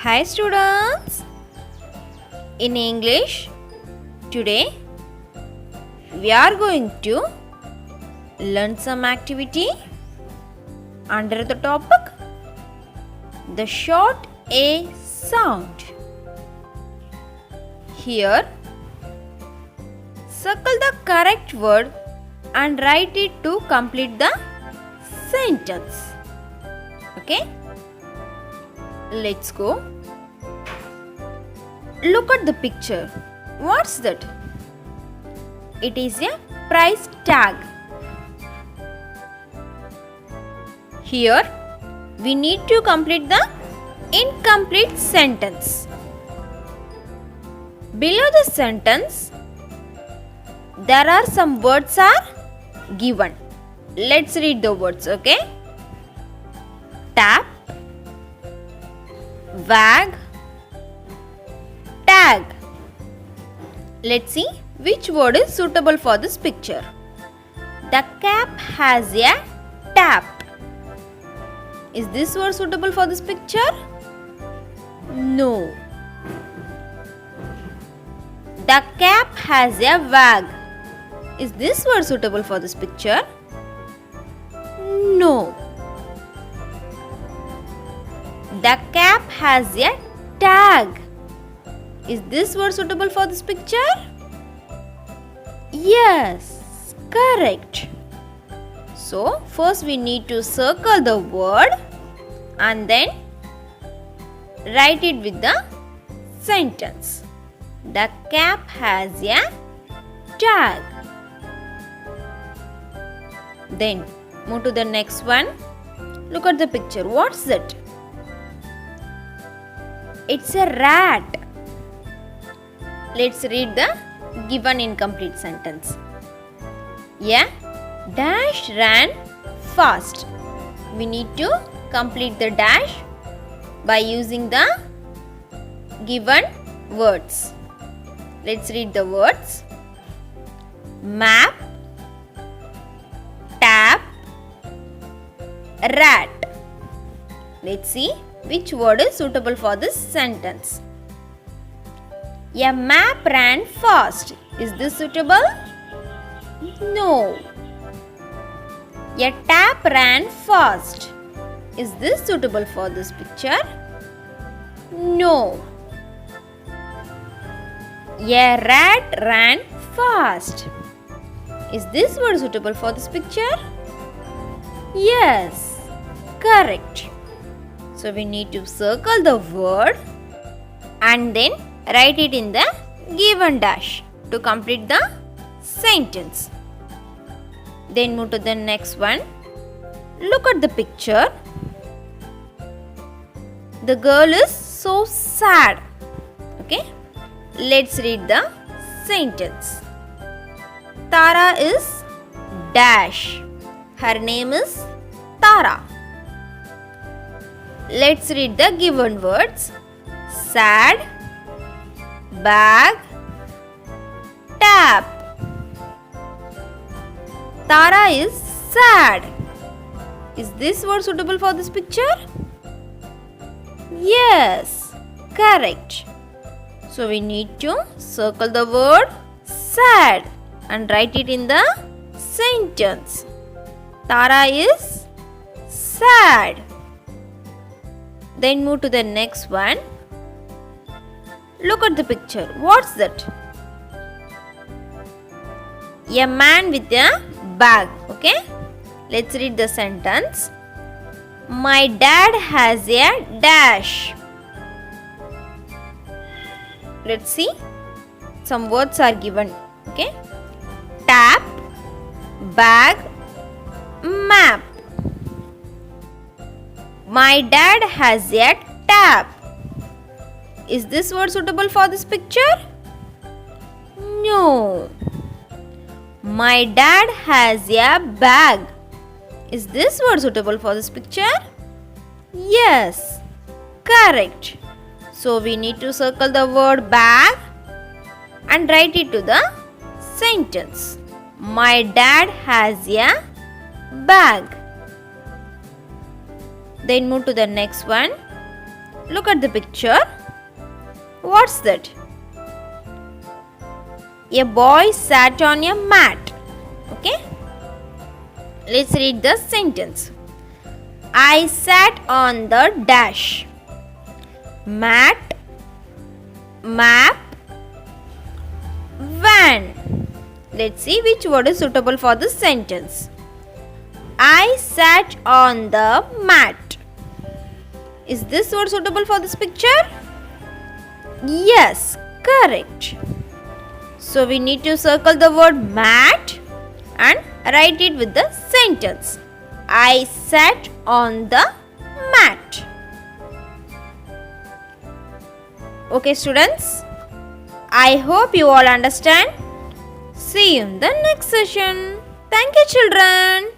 Hi students! In English, today we are going to learn some activity under the topic the short A sound. Here, circle the correct word and write it to complete the sentence. Okay? Let's go. Look at the picture. What's that? It is a price tag. Here, we need to complete the incomplete sentence. Below the sentence, there are some words are given. Let's read the words, okay? Tap, wag, tag. Let's see which word is suitable for this picture. The cap has a tap. Is this word suitable for this picture? No. The cap has a wag. Is this word suitable for this picture? No. The cap has a tag. Is this word suitable for this picture? Yes, correct. So, first we need to circle the word and then write it with the sentence. The cap has a tag. Then, move to the next one. Look at the picture. What's that? It's a rat. Let's read the given incomplete sentence. A dash ran fast. We need to complete the dash by using the given words. Let's read the words. Map, tap, rat. Let's see which word is suitable for this sentence. A map ran fast. Is this suitable? No. A tap ran fast. Is this suitable for this picture? No. A rat ran fast. Is this word suitable for this picture? Yes, correct. So we need to circle the word and then write it in the given dash to complete the sentence. Then move to the next one. Look at the picture. The girl is so sad. Okay? Let's read the sentence. Tara is dash. Her name is Tara. Let's read the given words. Sad, bag, tap. Tara is sad. Is this word suitable for this picture? Yes, correct. So we need to circle the word sad and write it in the sentence. Tara is sad. Then move to the next one. Look at the picture. What's that? A man with a bag. Okay? Let's read the sentence. My dad has a dash. Let's see. Some words are given. Okay? Tap, bag, map. My dad has a tap. Is this word suitable for this picture? No. My dad has a bag. Is this word suitable for this picture? Yes, correct. So we need to circle the word bag and write it to the sentence. My dad has a bag. Then move to the next one. Look at the picture. What's that? A boy sat on a mat. Okay? Let's read the sentence. I sat on the dash. Mat, map, van. Let's see which word is suitable for this sentence. I sat on the mat. Is this word suitable for this picture? Yes, correct. So we need to circle the word mat and write it with the sentence. I sat on the mat. Okay students, I hope you all understand. See you in the next session. Thank you children.